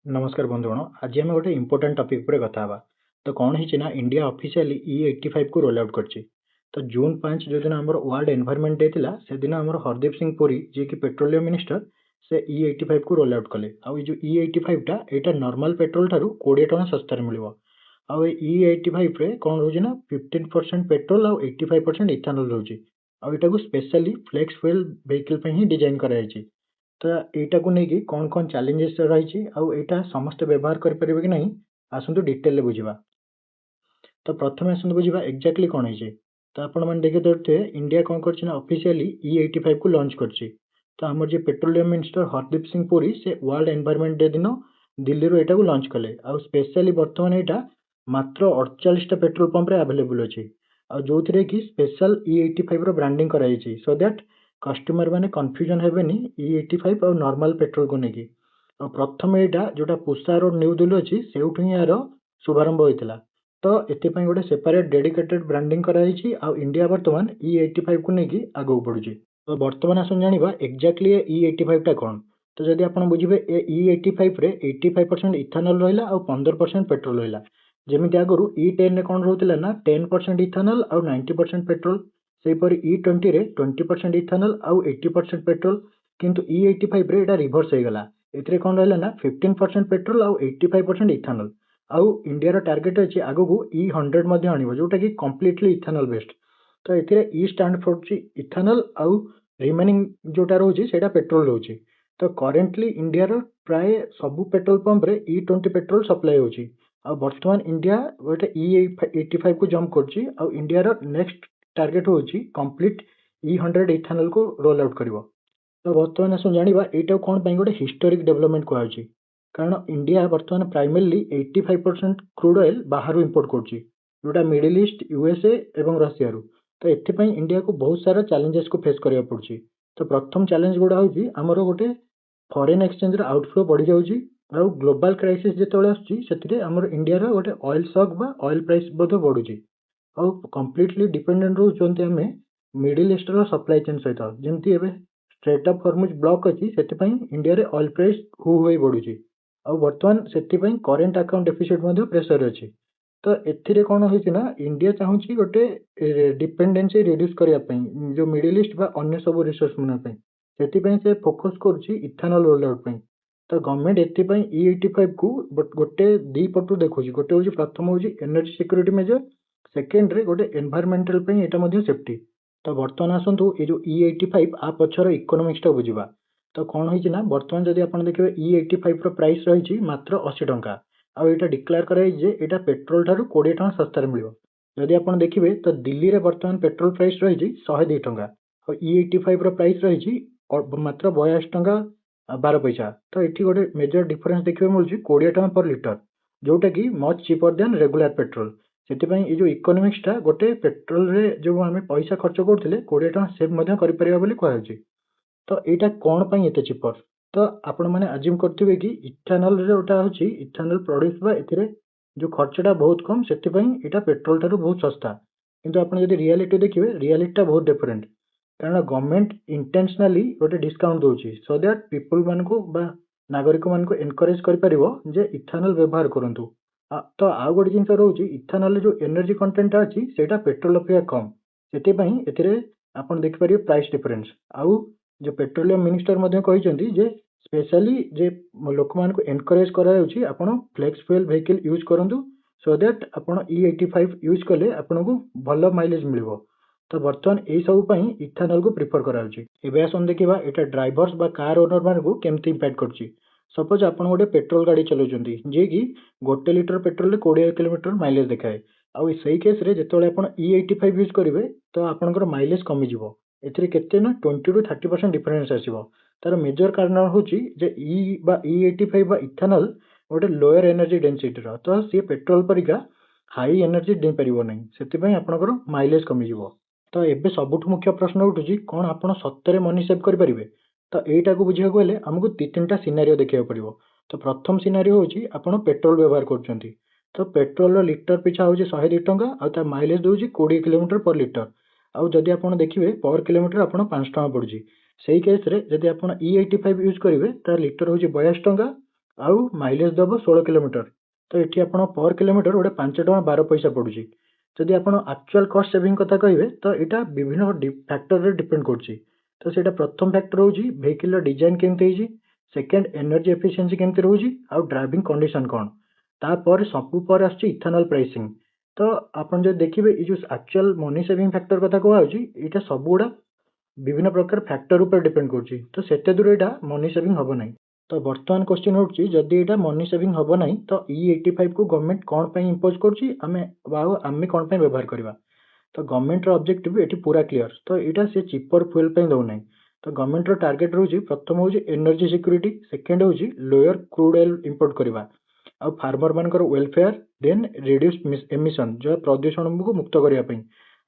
नमस्कार बंधुगण आज आम गोटे इंपोर्टाट टॉपिक पर कथा हवा। तो कौन है ना इंडिया ऑफिशियली E85 को रोल आउट करछि। तो जून 5 जो दिन आम वर्ल्ड एनवायरनमेंट डे थिला से दिन आम हरदीप सिंह पुरी जी की पेट्रोलियम मिनिस्टर से E85 को रोल आउट कले। आउ जो E85 टा एटा नॉर्मल पेट्रोल ठारू 20 टका सस्तार मिलिबो। आउ E85 रे कौन रोजी ना 15% पेट्रोल आउ 85% इथानॉल रोजी। आउ एटा को स्पेशली फ्लेक्स फ्यूल व्हीकल पे ही डिजाइन करा जायछि। तो एटा को लेकिन कौन कौन चैलेंजेस रही आउटा समस्त व्यवहार करेंगे कि नहीं आसतु डिटेल बुझा। तो प्रथम आसतु बुझा एक्जाक्टली कौन है। तो आपण मैंने देखिए देखते इंडिया कौन कर ऑफिशियली E85 को लॉन्च कर। तो आम जो पेट्रोलियम मिनिस्टर हरदीप सिंह पुरी से वर्ल्ड एनवायरनमेंट डे दिन दिल्ली रो एटा को लॉन्च कले। आउ स्पेशली बर्तमान यहाँ मात्र 48टा पेट्रोल पंप रे अवेलेबल अच्छी जो थे कि स्पेशल E85 रो ब्रांडिंग कराई सो दैट कस्टमर मैंने कन्फ्यूजन हेबेनी E85 और नॉर्मल पेट्रोल को लेकिन। प्रथम यहाँ जोटा पुसा रोड न्यू दिल्ली अच्छी से यार शुभारंभ होता। तो ये गोटे सेपरेट डेडिकेटेड ब्रांडिंग कराई इंडिया बर्तमान E85 को लेकिन आगू बढ़ुची। तो बर्तमान आसन जाना एक्जाक्टली E85 टा कौन। तो जदि आप बुझे E85 रे 85% इथानॉल रहा और 15% पेट्रोल रहा। जमी आगुरी E10 कौन रोला ना 10% इथानॉल और 90% पेट्रोल। सेहीपरि E20 रे 20% इथानॉल और 80% पेट्रोल। किंतु E85 रे एटा रिवर्स हो गला। एथिरे कौन रहा ना 15% पेट्रोल और 85% इथानॉल। आउ इंडिया टार्गेट अच्छी आगु E100 आणिबो जोटा कि कंप्लीटली इथानॉल बेस्ड। तो एथिरे E स्टैंड फॉर इथानॉल आउ रिमेनिंग जोटा रोची सेटा पेट्रोल रोची। तो करेंटली इंडिया रो प्राय सबु पेट्रोल पंप रे E20 पेट्रोल सप्लाई होची। आ वर्तमान इंडिया गोटे E85 को जंप करची। आ इंडिया रो नेक्स्ट टार्गेट होची कंप्लीट E100 इथानॉल को रोल आउट करिवो। तो वर्तमान आसु जानिबा एटा कोन पई गोटे हिस्टोरिक डेवलपमेंट कहउची। कारण इंडिया वर्तमान प्राइमरली 85% क्रूड ऑयल बाहर इंपोर्ट करची जोटा मिडिल ईस्ट यूएसए एवं रशिया रु। तो एथिपाई इंडिया को बहुत सारा चैलेंजेस को फेस करिया पड़ची। तो प्रथम चैलेंज गुडा होची हमरो गोटे फॉरेन एक्सचेंज रो आउटफ्लो बढ़ी जाउची। और ग्लोबल क्राइसिस जेतोले आछी सेतिरे हमर इंडिया रो गोटे ऑयल शॉक बा ऑयल प्राइस बदो बढ़ुची। और कंप्लीटली डिपेंडेंट रहउचंती हमें मिडिल ईस्ट रो सप्लाई चेन सहित जेमती एबे स्ट्रेट ऑफ हॉर्मुज ब्लॉक अच्छी से इंडिया रे ऑयल प्राइस हु बढ़ुची। और बर्तमान से करेन्ट अकाउंट डेफिसिट प्रेसर अच्छी। तो एथिरे कौन होइछि ना इंडिया चाहूँगी गोटे डिपेंडेंसी रिड्यूस करने जो मिडिल ईस्ट बा अन्य सब रिसोर्स माने से फोकस करुछि इथानॉल रोल आउट पई। तो गवर्नमेंट एथिपाई E85 को गोटे दी पटु देखुछि। गोटे होछि प्रथम होछि एनर्जी सिक्योरिटी मेजर सेकेंड रे गोटे एनवायरमेंटल पई एटा मध्ये सेफ्टी। तो बर्तमान आसतु ये जो E85 आ पछर इकोनॉमिक्स टा बुझिबा। तो कौन होइछि ना बर्तमान जदि आपण देखिबे E85 रो प्राइस रहिछि मात्र 80 टंका। आ एटा डिक्लेयर कराई जे एटा पेट्रोल ठारू 20 टका सस्तार मिलिबो। जदि आपण देखिबे तो दिल्ली रे बर्तमान पेट्रोल प्राइस रहिछि 102 टंका और E85 रो प्राइस रहिछि मात्र 82 टंका 12 पैसा। तो एठी गोटे मेजर डिफरेंस देखिबे मिलुछि 20 टका पर लिटर जोटा कि much cheaper than regular petrol. सेतिपाई ये जो इकोनॉमिक्स टा गोटे पेट्रोल रे जो आमे पैसा खर्च करथिले 20 टका सेव मध्ये करि परिबा बोली कहउछि। तो एटा कोन पई एते चीपर। तो आपण माने अज्यूम करथिबे कि इथानॉल रे ओटा होछि इथानॉल प्रोड्यूस बा एथिरे जो खर्चटा बहुत कम सेतिपाई एटा पेट्रोल ठारू बहुत सस्ता। किंतु आपण जदि रियलिटी देखिबे रियलिटी बहुत डिफरेंट। कारण गवर्नमेंट इंटेंशनली गोटे डिस्काउंट दोछि सो दैट पीपल मानको बा नागरिक मानको एनकरेज करि परिबो जे इथानॉल व्यवहार करंतु। तो आउ गोटे जिनस रोची इथानॉल जो एनर्जी कंटेंट अच्छी सेटा पेट्रोल अपेक्षा कम सेतिपाई एथिरे आपण देखि परिबे प्राइस डिफरेंस। आउ जो पेट्रोलियम मिनिस्टर मध्ये कहिसंती जे स्पेशली जे लोक मानको एनकरेज करा जाउची आपण फ्लेक्स फ्यूल व्हीकल यूज करंतु सो दैट आपण E85 यूज कले आपनको भलो माइलेज मिलिबो। तो बर्तमान ए सब पई इथानॉल को प्रिफर कराउची। एबे आसन देखिबा एटा ड्राइवर्स बा कार ओनर मानको केमती इंपैक्ट करची। सपोज आपण गोटे पेट्रोल गाड़ी चलाउचंती जे कि 1 लिटर पेट्रोल रे 20 किलोमीटर माइलेज देखाए। आउ सही केस रे जेतोले आपण E85 यूज करिवे तो आपनकर माइलेज कमी जिवो। एथिरे केते ना 20 टू 30% डिफरेंस आसीबो। तार मेजर कारण होची जे E85 बा इथानॉल गोटे लोअर एनर्जी डेंसिटी रो तो सी पेट्रोल परिका हाई एनर्जी दे परिबो नै सेति पई आपनकर माइलेज कमी जिवो। तो एबे सबुठ मुख्य प्रश्न उठुची कोन आपण सत्तरे मनी सेव करि परिबे। तो एटा को बुझिया गले हमकु 3-3टा सिनेरियो देखिया पड़िबो। तो प्रथम सिनेरियो होची आपण पेट्रोल व्यवहार करचंती। तो पेट्रोल लीटर पिछा होची 102 टंका आ ता माइलेज दोची 20 किलोमीटर पर लीटर। आउ जदि आपण देखिबे पर किलोमीटर आपण 5 टका पड़ुची। सेही केस रे जदि आपण E85 यूज करिवे तार लीटर होची 82 टंका आउ माइलेज देव 16 किलोमीटर। तो ये आप पर किलोमीटर गोटे 5 टଙ୍କା 12 पैसा पड़ुची। जदि आप एक्चुअल कस्ट सेविंग कथा कहे तो यहाँ विभिन्न फैक्टर डिपेंड कर। तो सेटा प्रथम फैक्टर हूँ वेहिकल डिजाइन केमती, सेकेंड एनर्जी एफिशिएंसी केमती रोची, आउ ड्राइविंग कंडीशन कौन, तापर सबू पर आसुची इथानल प्राइसिंग। तो आपन जो देखिए ये जो एक्चुअल मनी सेविंग फैक्टर कथा कहूँ यहाँ सब गुड़ा विभिन्न प्रकार फैक्टर ऊपर डिपेंड कर। तो सेते दूर यहाँ मनी सेविंग हम ना। तो बर्तमान क्वेश्चन होची जदि एटा मनी सेविंग हम ना तो E85 को गवर्नमेंट कौन पे इम्पोज करची, आमे कौन पे व्यवहार करबा। तो गवर्नमेंट रो ऑब्जेक्टिव एटी पूरा क्लियर। तो यहाँ से चीपर फ्यूल पे दौना। तो गवर्नमेंट रो टार्गेट रोची प्रथम होची एनर्जी सिक्योरिटी, सेकेंड होची लोअर क्रूड ऑयल इंपोर्ट करबा, आ फार्मर मानकर वेलफेयर, देन रिड्यूस एमिशन जो प्रदूषण को मुक्त करने पई,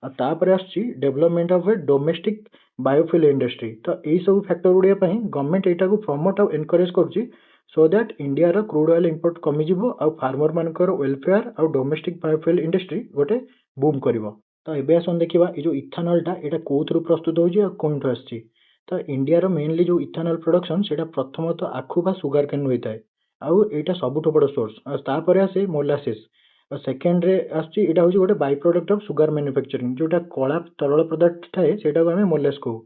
आ तापर आछि development of a domestic biofuel industry. तो यही सब फैक्टर गुड़िया गवर्नमेंट यहाँ प्रमोट और एनकरेज करुच्ची सो दैट इंडिया रो क्रूड ऑयल इंपोर्ट कमिजिव, आ फार्मर मानकर वेलफेयर आ डोमेस्टिक बायोफ्यूल इंडस्ट्री गोटे बूम करिवो। तो एबे आसन देखिबा ए जो इथानलटा एटा कोथरु प्रस्तुत होउची आ कोनठु आछि। तो इंडिया रो मेनली जो इथानल प्रोडक्शन सेटा प्रथमतः आखु बा सुगर केन होइताय, आउ एटा सबुठु बड़ सोर्स। आ तापरे आसे मोलासिस, सेकेंड रे आछि एटा होउची गोटे by product of sugar manufacturing, जोटा कला तरल पदार्थ थाए सेटा को हमें मोलास कहू।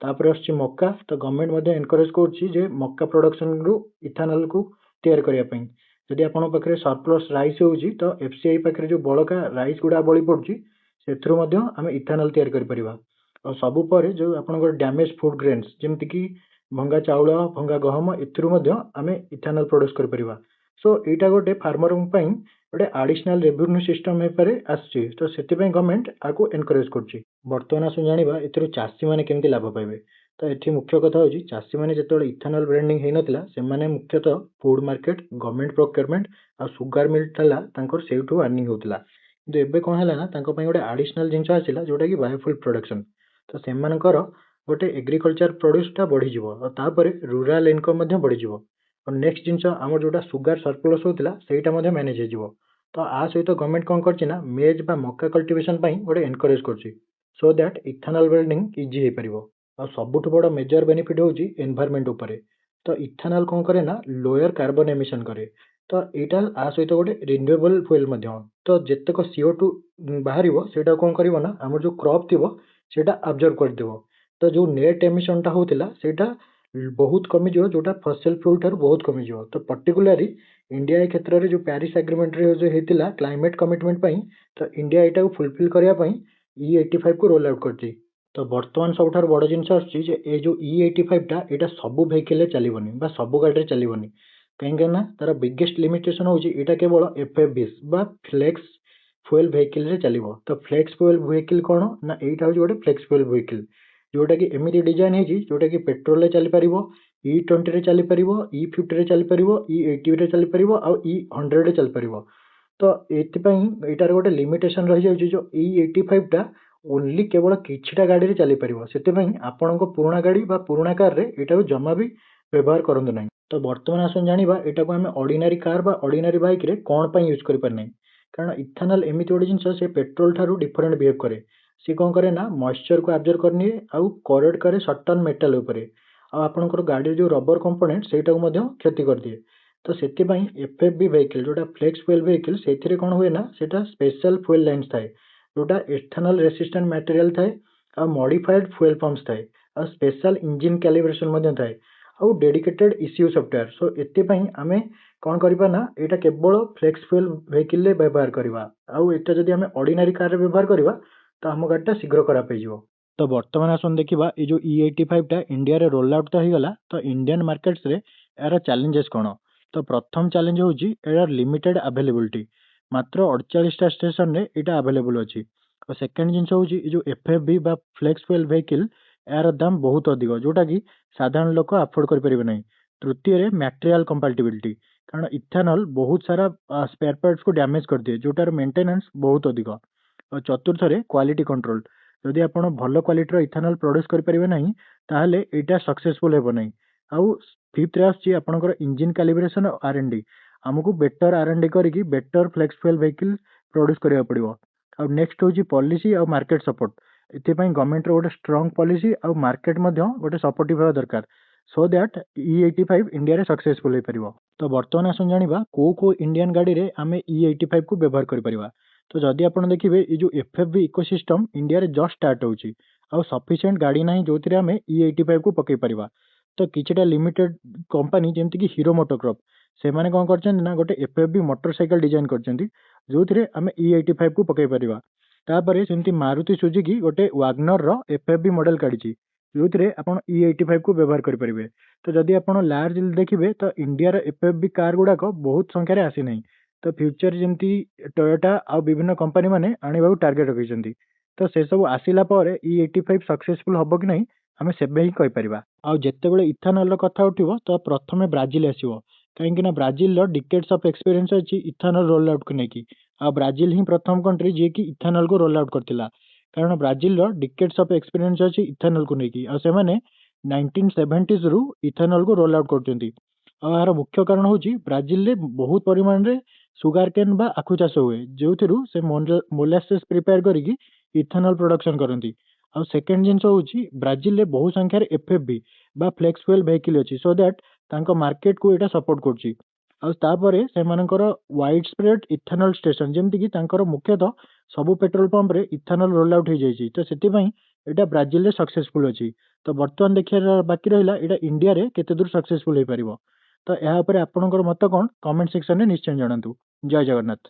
तापरे आछि मक्का। तो गवर्नमेंट मध्ये एनकरेज करछि जे मक्का प्रोडक्शन रु इथानल को तैयार करिया पई। जदि आपन पाखरे सरप्लस राइस होउची तो एफसीआई पाखरे जो बळका राइस गुडा बळी पडुची सेथरु मध्ये हमें इथानल तैयार करि परिबा। और सबु परे जो आपनकर डैमेज फूड ग्रेन्स जेमति कि भंगा चाउल, भंगा गहम, एथरु मध्ये हमें इथानल प्रोड्यूस करि परिबा। सो एटा गोटे फार्मर पई गोटे एडिशनल रेवेन्यू सिस्टम हेपारे आछि। तो सेतिपई गवर्नमेंट आको एनकरेज करछि। वर्तमान आसु जानिबा एथरु चासी माने केमति लाभ पाइबे। तो एठी मुख्य कथा होछि चासी माने जेतेबेले इथानल ब्रांडिंग हेइ नथिला सेमाने मुख्यतः फूड मार्केट, गवर्नमेंट प्रोक्योरमेंट आ सुगर मिल थाला तांकर सेउठु अर्निंग होतला। किंतु एबे कोन हला ना तांको पई गोटे एडिशनल जिंस आसिला जोटा कि बायोफ्यूल प्रोडक्शन। तो सेमानकर गोटे एग्रीकल्चर प्रोड्यूसटा बढ़ी जिवो और तापरे रूरल इनकम मध्ये बढ़ी जिवो। और नेक्स्ट जिंस आमर जोटा सुगर सरप्लस होतला सेटा मध्ये मैनेज हे जिवो। तो आ सहित गवर्नमेंट कोन करछि ना मेज बा मक्का कल्टीवेशन पई गोटे एनकरेज करछि so that ethanol blending easy हे परिबो। और सबुठु बड़ मेजर बेनिफिट होछि एनवायरनमेंट उपरे। तो इथानल कोन करे ना लोअर कार्बन एमिशन करे। तो एटा आ सहित गोटे रिन्यूएबल फ्यूल मध्ये। तो जेतेक CO2 बाहरिबो सेटा कोन करिवो ना हमर जो क्रॉप थिबो सेटा अब्जॉर्ब कर देबो। तो जो नेट एमिशन टा होतिला सेटा बहुत कमी जिवो, जोटा फॉसिल फ्यूल ठारू बहुत कमी जिवो। तो पर्टिकुलरली इंडिया ए क्षेत्र रे जो पेरिस एग्रीमेंट रे जो हेतिला क्लाइमेट कमिटमेंट पई, तो इंडिया एटा को फुलफिल करिया पई E85 को रोल आउट करछि। तो वर्तमान सबठार बड़ जिंस आछि जे ए जो E85 टा एटा सब वेहिकल रे चलिबोनी बा सब गाड़ी रे चलिबोनी। कहीं ना तार बिगेस्ट लिमिटेशन होछि एटा केवल FF20 बा फ्लेक्स फ्यूल वेहिकल रे चलिबो। तो फ्लेक्स फ्यूल वेहिकल कोन ना एटा होछि गोटे फ्लेक्स फ्यूल वेहिकल जोटा कि एमिति डिजाइन हेछि जोटा कि पेट्रोल रे चली परिबो, E20 रे चली परिबो, E50 रे चली परिबो, E80 रे चली परिबो आ E100 रे चली परिबो। तो एथिपई एटार गोटे लिमिटेशन रहि जाउछि जो E85 टा ओनली केवल किछिटा गाड़ी रे चली परिबो। सेतिपई आपनको पुराना गाड़ी बा पुराना कार रे एटा को जमा भी व्यवहार करंतु नै। तो वर्तमान आसन जानिबा एटा को हमें ऑर्डिनरी कार बा ऑर्डिनरी बाइक रे कोन पई यूज करि पर नै। कारण इथानल एमिति गोटे जिंस से पेट्रोल ठारू डिफरेंट बिहेव करे। सी कोन करे ना मॉइस्चर को अब्जॉर्ब करनी आउ करोड करे सर्टन मेटल उपरे, आ आपनकर गाड़ी जो रबर कंपोनेंट सेटा को मध्ये क्षति कर दिए। तो सेतिपई FFB वेहिकल जोटा फ्लेक्स फ्यूल वेहिकल सेथिरे कोन हुए ना सेटा स्पेशल फ्यूल लाइन्स थाए जोटा एथेनॉल रेसिस्टेंट मटेरियल थाए, आ मॉडिफाइड फ्यूल पंप्स थाए, आ स्पेशल इंजन कैलिब्रेशन मध्ये थाए, आ डेडिकेटेड ECU सॉफ्टवेयर। सो एतिपई आमे कोन करिबा ना एटा केवल फ्लेक्स फ्यूल वेहिकल ले व्यवहार करिबा। आ एटा जदि आमे ऑर्डिनरी कार रे व्यवहार करिबा तो आम गाड़ीटा शीघ्र खराब हो। तो बर्तमान आसन देखा ये जो E85 टा इंडिया रे रोल आउट तो होगा। तो इंडियन मार्केट्स रे यार चैलेंजेस कौन। तो प्रथम चैलेंज हूँ यार लिमिटेड अवेलेबिलिटी, मात्र 48टा स्टेशन रे एटा अवेलेबल अच्छी। और सेकेंड जिनस हूँ जो FFB बा फ्लेक्स फ्यूल वेहिकल यार दाम बहुत अधिक जोटा कि साधारण लोक अफोर्ड करें ना। तृतीय मटेरियल कंपैटिबिलिटी, कारण इथानल बहुत सारा स्पेयर पार्ट्स को डैमेज कर दिए जोटार मेंटेनेंस बहुत अधिक। और चतुर्थ क्वालिटी कंट्रोल, जदि आप भल क्वालिटी इथानल प्रोड्यूस करें ना ताहले एटा सक्सेसफुल हेब नहीं। आउ फिफ्थ रे आछि आपनकर इंजन कैलिब्रेशन और R&D, आमको बेटर R&D करके better flex fuel vehicle produce करिया पड़िबो। आ नेक्स्ट होची पॉलिसी और मार्केट सपोर्ट। एथिपई गवर्नमेंट रो गोटे स्ट्रांग पॉलिसी और मार्केट मध्य गोटे सपोर्टिव होगा दरकार। सो दैट E85 इंडिया रे सक्सेसफुल हो पारिबो। तो बर्तमान आसन जानिबा को इंडियन गाड़ी रे आमे E85 को व्यवहार करि परिबा। तो जदि आपण देखिबे ए जो FFV इकोसिस्टम इंडिया रे जस्ट स्टार्ट होउची आ सफिशिएंट गाड़ी नाही जोथिरे आमे E85 को पकै परिबा। तो किछिटा लिमिटेड कंपनी जेमति कि हीरो मोटोकॉर्प से माने कोन करछन ना गोटे FFV मोटरसाइकल डिजाइन करछन्ती जोथिरे आमे E85 को पकै परिबा। तापरे सेमति मारुति सुजुकी गोटे वागनर रो FFV मॉडल काढिची जोथिरे आपण E85 को व्यवहार करि परिबे। तो जदि आपण लार्ज देखिबे तो इंडिया रे FFV कार गुडाक बहुत संख्या रे आसी नै। तो फ्यूचर जेमति टोयोटा आ विभिन्न कंपनी माने आनिबाकू टार्गेट रखिसंती। तो से सब आसिला परे E85 सक्सेसफुल हबो कि नै आमे सेबे ही कहि परिबा। आ जेतेबेले इथानॉल रो कथा उठिबो तो प्रथमे ब्राजिल आसीबो काहेकि ना ब्राजिल रो डिकेड्स ऑफ एक्सपीरियंस अछि इथानॉल रोल आउट को नेकी। आ ब्राजिल ही प्रथम कंट्री जे कि इथानॉल को रोल आउट करथिला कारण ब्राजिल रो डिकेड्स ऑफ एक्सपीरियंस अछि इथानॉल को नेकी। आ से माने 1970s रु इथानॉल को रोल आउट करचंती। आ यार मुख्य कारण होची ब्राजिल रे बहुत परिमाण रे सुगर केन बा आखु चाष हुए जोथिरु से मोलासेस प्रिपेयर करिकी इथानॉल प्रोडक्शन करंती। आ सेकंड जिंस होची ब्राजिल रे बहु संख्या रे एफएफबी बा फ्लेक्स फ्यूल व्हीकल अछि सो दैट तांको मार्केट को एटा सपोर्ट करची। आ तापरे से मानकर वाइड स्प्रेड इथानॉल स्टेशन जेमति कि तांकर मुख्यतः सबु पेट्रोल पंप रे इथानॉल रोल आउट हो जाइछि। तो सेति पई एटा ब्राजिल रे सक्सेसफुल अछि। तो वर्तमान देखिया बाकी रहिला एटा इंडिया रे केते दूर सक्सेसफुल होई परिबो। तो ଏହା ଉପରେ ଆପଣଙ୍କର ମତ କ'ଣ କମେଣ୍ଟ ସେକ୍ସନରେ ନିଶ୍ଚୟ ଜଣାନ୍ତୁ। ଜୟ ଜଗନ୍ନାଥ।